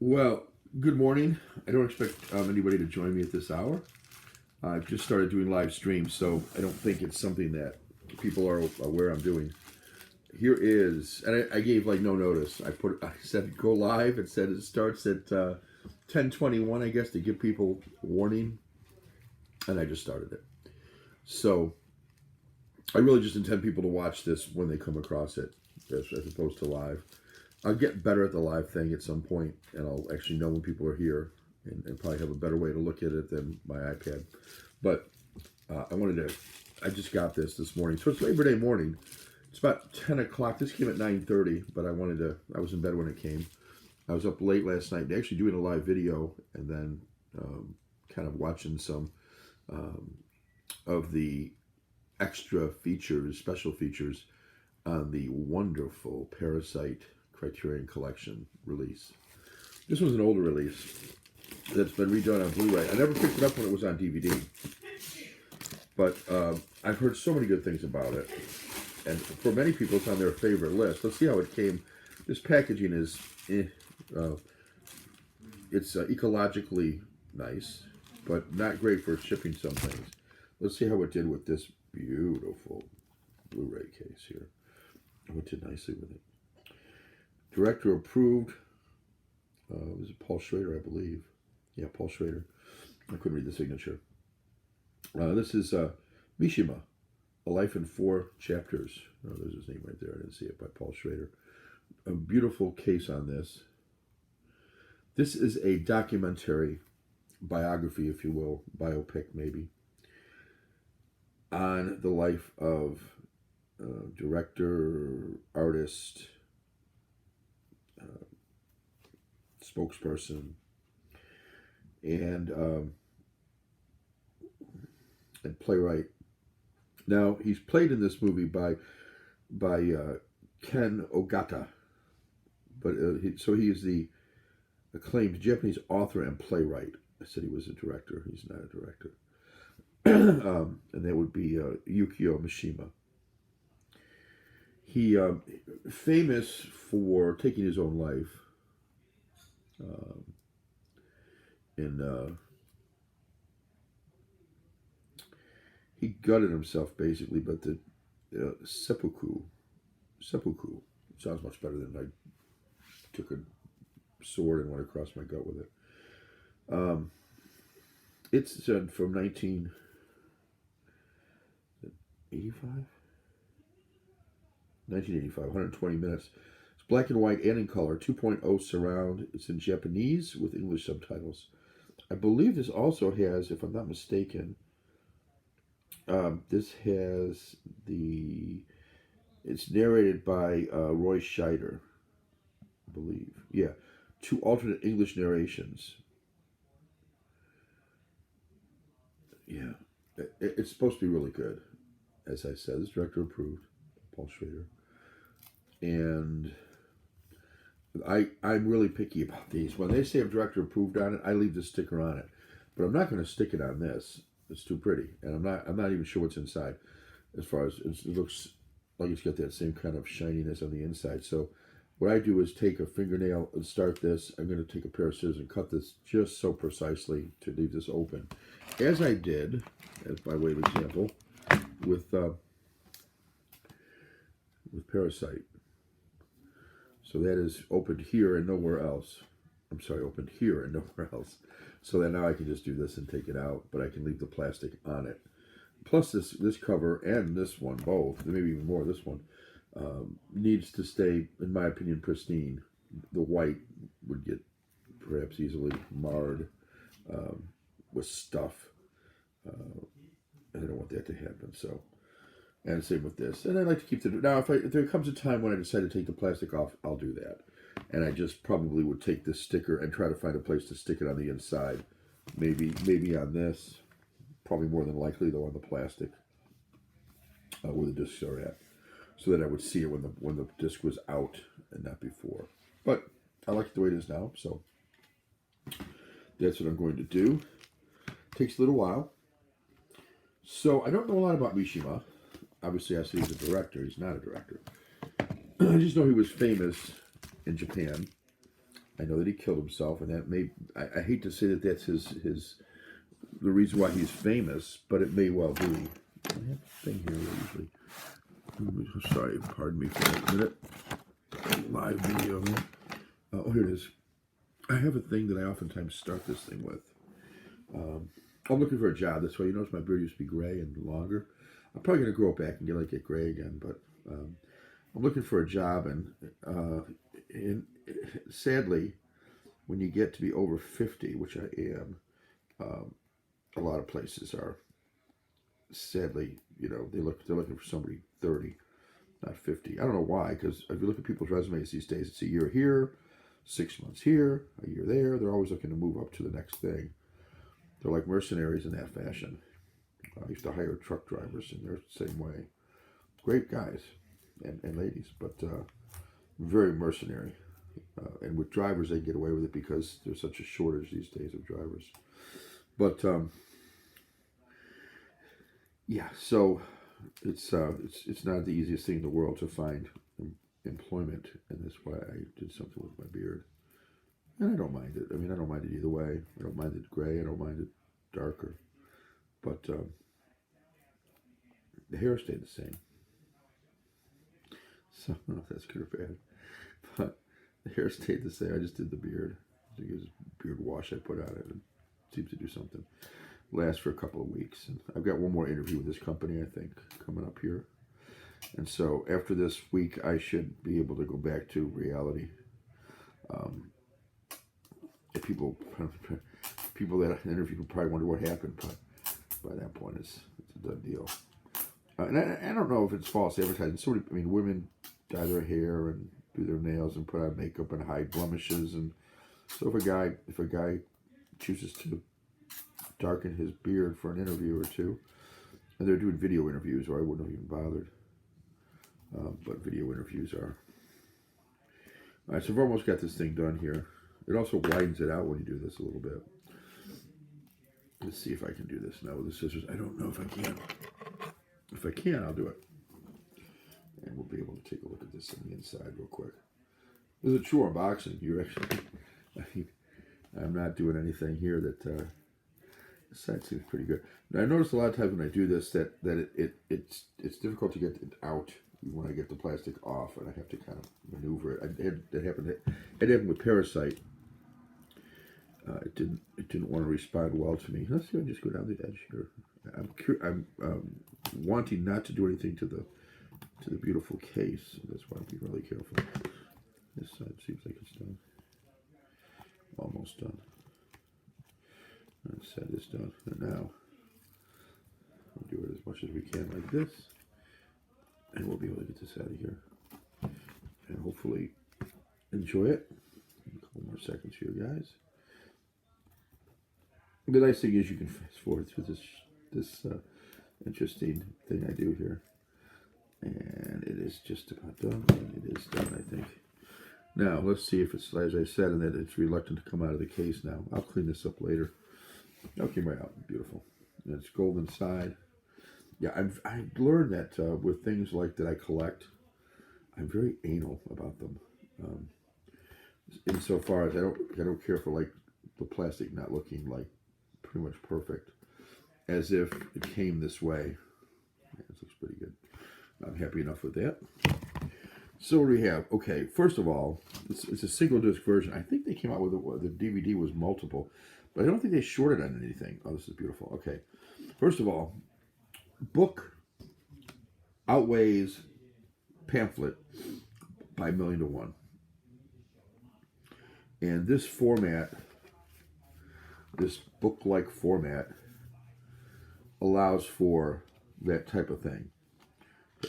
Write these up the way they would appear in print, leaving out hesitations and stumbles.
Well, good morning. I don't expect anybody to join me at this hour. I've just started doing live streams, so I don't think it's something that people are aware I'm doing. Here is, and I gave like no notice. I said go live. It said it starts at 10:21, I guess, to give people warning, and I just started it. So I really just intend people to watch this when they come across it, as opposed to live. I'll get better at the live thing at some point, and I'll actually know when people are here, and probably have a better way to look at it than my iPad. But I just got this morning. So it's Labor Day morning. It's about 10 o'clock. This came at 9:30, but I was in bed when it came. I was up late last night, actually doing a live video, and then kind of watching some of the extra features, special features on the wonderful Parasite Criterion Collection release. This was an older release that's been redone on Blu-ray. I never picked it up when it was on DVD, but I've heard so many good things about it, and for many people it's on their favorite list. Let's see how it came. This packaging is it's ecologically nice, but not great for shipping some things. Let's see how it did with this beautiful Blu-ray case here. Oh, it did nicely with it. Director approved. Was it Paul Schrader, I believe? Yeah, Paul Schrader. I couldn't read the signature. This is Mishima, A Life in 4 Chapters. Oh, there's his name right there. I didn't see it, by Paul Schrader. A beautiful case on this. This is a documentary biography, if you will, biopic maybe, on the life of director, artist, spokesperson, and playwright. Now he's played in this movie by Ken Ogata, but he is the acclaimed Japanese author and playwright. I said he was a director. He's not a director. And that would be Yukio Mishima. He famous for taking his own life. He gutted himself basically, but the seppuku sounds much better than I took a sword and went across my gut with it. It's from 1985. 1985, 120 minutes. It's black and white and in color, 2.0 surround. It's in Japanese with English subtitles. I believe this also has, if I'm not mistaken, this has it's narrated by Roy Scheider, I believe. Yeah, 2 alternate English narrations. Yeah, it's supposed to be really good. As I said, this director approved, Paul Schrader. And I'm really picky about these. When they say a director approved on it, I leave the sticker on it. But I'm not going to stick it on this. It's too pretty. And I'm not even sure what's inside. As far as it looks like it's got that same kind of shininess on the inside. So what I do is take a fingernail and start this. I'm going to take a pair of scissors and cut this just so precisely to leave this open. As I did, as by way of example, with Parasite. So that is opened here and nowhere else. I'm sorry, opened here and nowhere else. So that now I can just do this and take it out, but I can leave the plastic on it. Plus this cover and this one, both, maybe even more, this one, needs to stay, in my opinion, pristine. The white would get perhaps easily marred with stuff. And I don't want that to happen, so. And same with this. And I like to keep the... Now, if there comes a time when I decide to take the plastic off, I'll do that. And I just probably would take this sticker and try to find a place to stick it on the inside. Maybe on this. Probably more than likely, though, on the plastic. Where the discs are at. So that I would see it when the disc was out and not before. But I like it the way it is now, so that's what I'm going to do. Takes a little while. So I don't know a lot about Mishima. Obviously, I see he's a director. He's not a director. I just know he was famous in Japan I know that he killed himself, and that may, I hate to say that that's the reason why he's famous, but it may well be. I have a thing here usually. Sorry, pardon me for a minute. Live video. Oh, here it is. I have a thing that I oftentimes start this thing with. I'm looking for a job. That's why you notice my beard used to be gray and longer. I'm probably going to grow it back and get gray again, but I'm looking for a job, and sadly, when you get to be over 50, which I am, a lot of places are, sadly, they're looking for somebody 30, not 50. I don't know why, because if you look at people's resumes these days, it's a year here, 6 months here, a year there. They're always looking to move up to the next thing. They're like mercenaries in that fashion. I used to hire truck drivers, and they're the same way. Great guys and ladies, but very mercenary. And with drivers, they get away with it because there's such a shortage these days of drivers. But yeah, so it's not the easiest thing in the world to find employment, and that's why I did something with my beard. And I don't mind it. I mean, I don't mind it either way. I don't mind it gray. I don't mind it darker. But the hair stayed the same. So I don't know if that's good or bad. But the hair stayed the same. I just did the beard. I think it was a beard wash I put on it. And it seems to do something. Lasts for a couple of weeks. And I've got one more interview with this company, I think, coming up here. And so after this week, I should be able to go back to reality. People that interview will probably wonder what happened, but by that point, it's a done deal. And I don't know if it's false advertising. Women dye their hair and do their nails and put on makeup and hide blemishes. And so if a guy chooses to darken his beard for an interview or two, and they're doing video interviews, or I wouldn't have even bothered. But video interviews are. All right, so I've almost got this thing done here. It also widens it out when you do this a little bit. Let's see if I can do this now with the scissors. I don't know if I can. If I can, I'll do it. And we'll be able to take a look at this on the inside real quick. This is a true unboxing. I'm not doing anything here that, this side seems pretty good. Now, I noticed a lot of times when I do this that it's difficult to get it out when I get the plastic off, and I have to kind of maneuver it. That happened with Parasite. It didn't want to respond well to me. Let's see if I just go down the edge here. I'm wanting not to do anything to the beautiful case. So that's why I'm being really careful. This side seems like it's done. Almost done. That side is done. And now we'll do it as much as we can like this. And we'll be able to get this out of here. And hopefully enjoy it. A couple more seconds here, guys. The nice thing is you can fast forward through this interesting thing I do here. And it is just about done. And it is done, I think. Now, let's see if it's, as I said, and that it's reluctant to come out of the case now. I'll clean this up later. That came right out. Beautiful. And it's gold inside. Yeah, I've learned that with things like that I collect, I'm very anal about them. Insofar as I don't care for like the plastic not looking like pretty much perfect, as if it came this way. Yeah, this looks pretty good. I'm happy enough with that. So what do we have? Okay, first of all, it's a single disc version. I think they came out with the DVD was multiple, but I don't think they shorted on anything. Oh, this is beautiful. Okay, first of all, book outweighs pamphlet by 1,000,000 to 1. And this format, this book-like format, allows for that type of thing.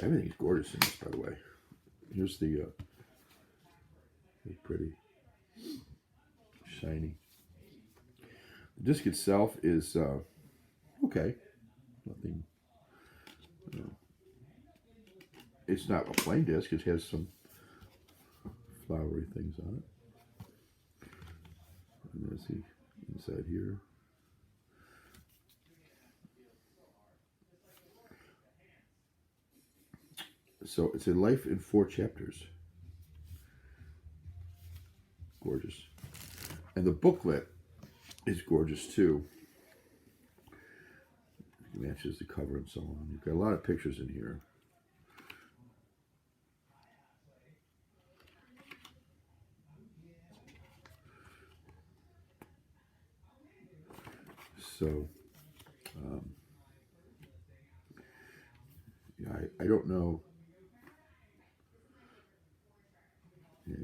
Everything's gorgeous in this, by the way. Here's the pretty shiny. The disc itself is okay. Nothing. It's not a plain disc. It has some flowery things on it. And there's the inside here. So it's a life in 4 chapters. Gorgeous. And the booklet is gorgeous too. It matches the cover and so on. You've got a lot of pictures in here. So, yeah, I don't know. Yeah.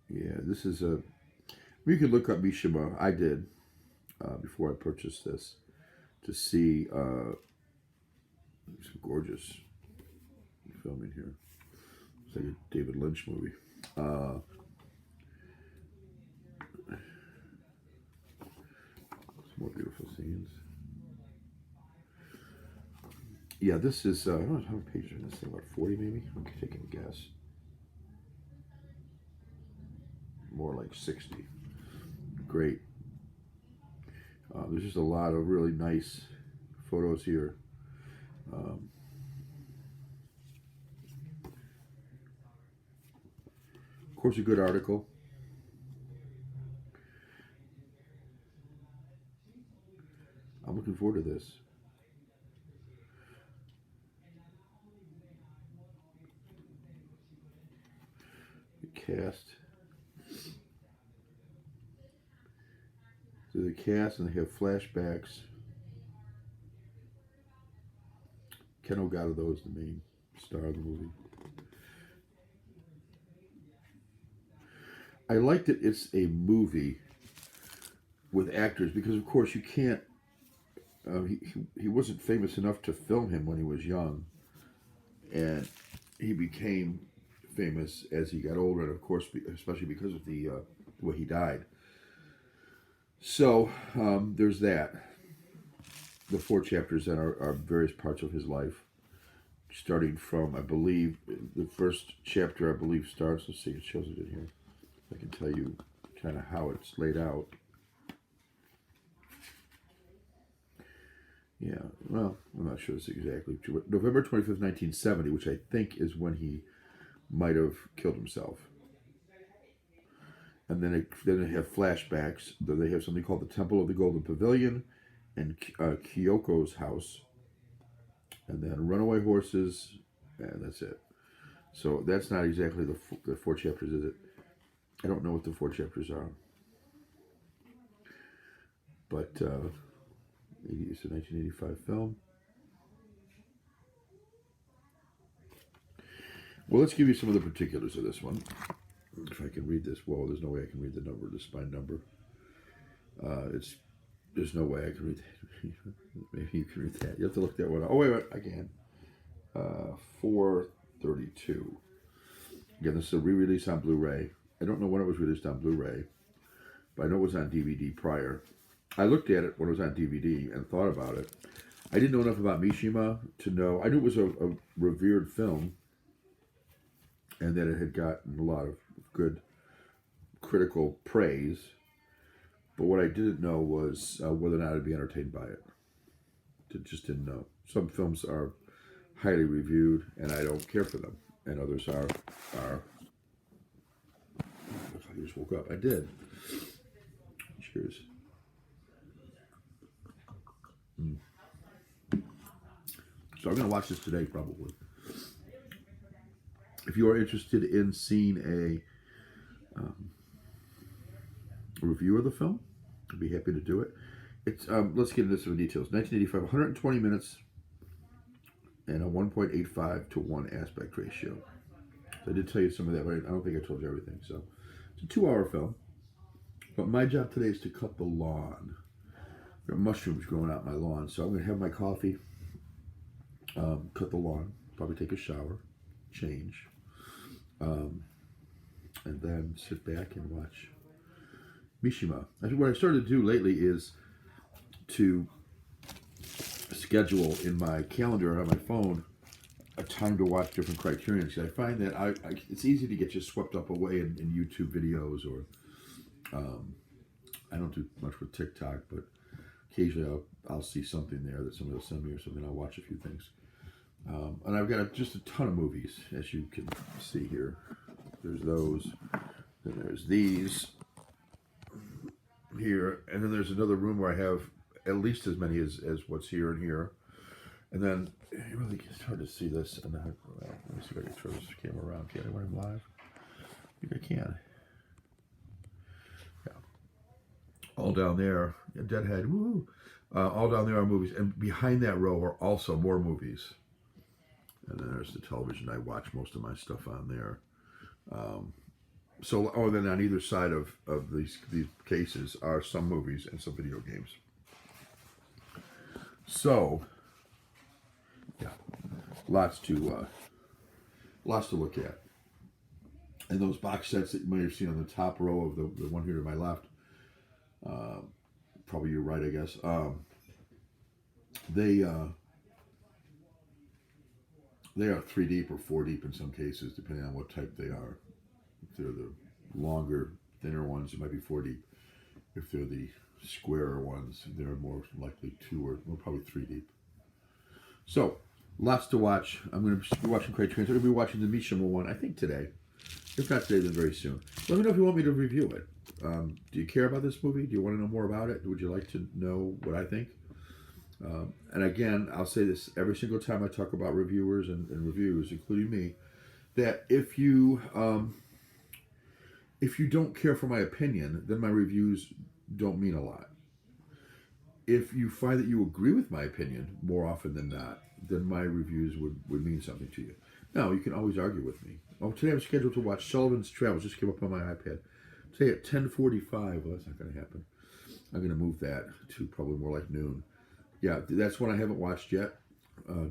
Yeah, this is a. You could look up Mishima. I did before I purchased this to see some gorgeous filming here. It's like a David Lynch movie. Some more beautiful scenes. Yeah, this is. I don't know how many pages are in this thing. About 40 maybe. I'm taking a guess. More like 60. Great. There's just a lot of really nice photos here. Of course, a good article. I'm looking forward to this. The cast. So the cast, and they have flashbacks. Ken Ogata is the main star of the movie. I like that it's a movie with actors because, of course, you can't. He wasn't famous enough to film him when he was young, and he became famous as he got older, and of course, especially because of the way he died. So there's that. The 4 chapters that are various parts of his life, starting from, I believe, the first chapter, I believe, starts. Let's see, it shows it in here. I can tell you kind of how it's laid out. Yeah, well, I'm not sure this exactly. November 25th, 1970, which I think is when he might have killed himself. And then they have flashbacks. Then they have something called the Temple of the Golden Pavilion and Kyoko's house. And then runaway horses, and that's it. So that's not exactly the 4 chapters, is it? I don't know what the 4 chapters are. But it's a 1985 film. Well, let's give you some of the particulars of this one. If I can read this. Whoa, there's no way I can read the number, the spine number. There's no way I can read that. Maybe you can read that. You have to look that one up. Oh, wait, I can. 432. Again, this is a re-release on Blu-ray. I don't know when it was released on Blu-ray, but I know it was on DVD prior. I looked at it when it was on DVD and thought about it. I didn't know enough about Mishima to know. I knew it was a revered film and that it had gotten a lot of good critical praise. But what I didn't know was whether or not I'd be entertained by it. Just didn't know. Some films are highly reviewed, and I don't care for them. And others are. I just woke up. I did. Cheers. So I'm going to watch this today, probably. If you are interested in seeing a review of the film, I'd be happy to do it. It's let's get into some details. 1985, 120 minutes, and a 1.85 to 1 aspect ratio. So I did tell you some of that, but I don't think I told you everything. So it's a 2-hour film. But my job today is to cut the lawn. There are mushrooms growing out my lawn, so I'm going to have my coffee, cut the lawn, probably take a shower, change, and then sit back and watch Mishima. What I started to do lately is to schedule in my calendar on my phone a time to watch different Criterions. I find that it's easy to get just swept up away in YouTube videos, or I don't do much with TikTok, but occasionally I'll see something there that somebody will send me or something. I'll watch a few things. And I've got just a ton of movies, as you can see here. There's those. Then there's these here, and then there's another room where I have at least as many as what's here and here. And then it really gets hard to see this. And then, well, let me see if I can throw this camera around. Can I when I'm live? I think I can. Yeah. All down there, yeah, Deadhead. Woo! All down there are movies, and behind that row are also more movies. And then there's the television. I watch most of my stuff on there. Then on either side of these cases are some movies and some video games. So, yeah, lots to look at. And those box sets that you might have seen on the top row of the one here to my left, probably your right, I guess. They are 3 deep or 4 deep in some cases, depending on what type they are. If they're the longer, thinner ones, it might be 4 deep. If they're the squarer ones, they're more likely 2 or probably 3 deep. So, lots to watch. I'm going to be watching Criterion. I'm going to be watching the Mishima one, I think today. If not today, then very soon. Let me know if you want me to review it. Do you care about this movie? Do you want to know more about it? Would you like to know what I think? And again, I'll say this every single time I talk about reviewers and reviews, including me, that if you don't care for my opinion, then my reviews don't mean a lot. If you find that you agree with my opinion more often than not, then my reviews would mean something to you. Now, you can always argue with me. Oh, today I'm scheduled to watch Sullivan's Travels. Just came up on my iPad. Today at 10:45. Well, that's not going to happen. I'm going to move that to probably more like noon. Yeah, that's one I haven't watched yet.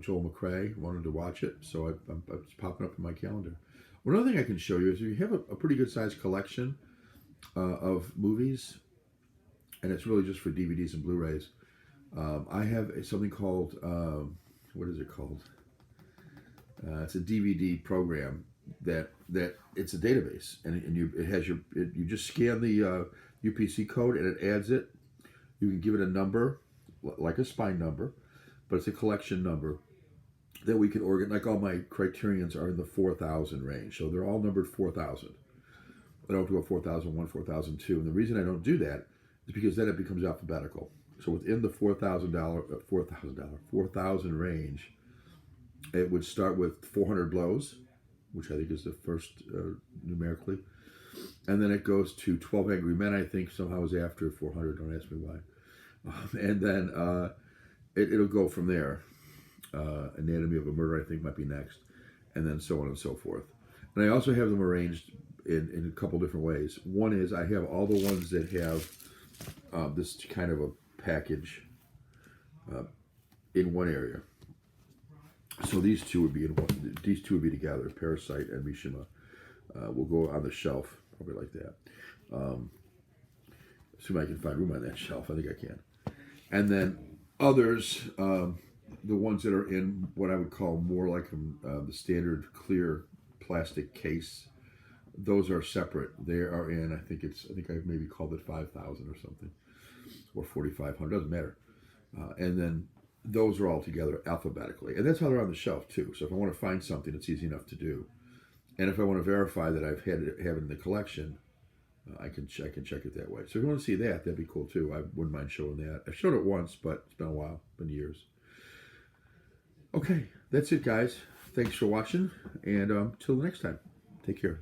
Joel McCrea wanted to watch it, so it's popping up in my calendar. One other thing I can show you is if you have a pretty good sized collection of movies, and it's really just for DVDs and Blu-rays. I have something called, what is it called? It's a DVD program that it's a database, and you just scan the UPC code and it adds it. You can give it a number, like a spine number, but it's a collection number that we can organize. Like all my Criterions are in the 4,000 range, so they're all numbered 4,000. I don't do a 4,001, 4,002, and the reason I don't do that is because then it becomes alphabetical. So within the $4,000 range, it would start with 400 blows, which I think is the first numerically, and then it goes to 12 Angry Men. I think somehow is after 400. Don't ask me why. And then it'll go from there. Anatomy of a Murder, I think, might be next, and then so on and so forth. And I also have them arranged in a couple different ways. One is I have all the ones that have this kind of a package in one area. So these two would be together. Parasite and Mishima will go on the shelf, probably like that. Assume I can find room on that shelf. I think I can. And then others, the ones that are in what I would call more like the standard clear plastic case, those are separate. They are in, I think I've maybe called it 5,000 or something, or 4,500, doesn't matter. And then those are all together alphabetically. And that's how they're on the shelf too. So if I want to find something, it's easy enough to do. And if I want to verify that I've have it in the collection, I can check it that way. So if you want to see that, that'd be cool too. I wouldn't mind showing that. I've shown it once, but it's been a while, been years. Okay, that's it, guys. Thanks for watching, and till the next time, take care.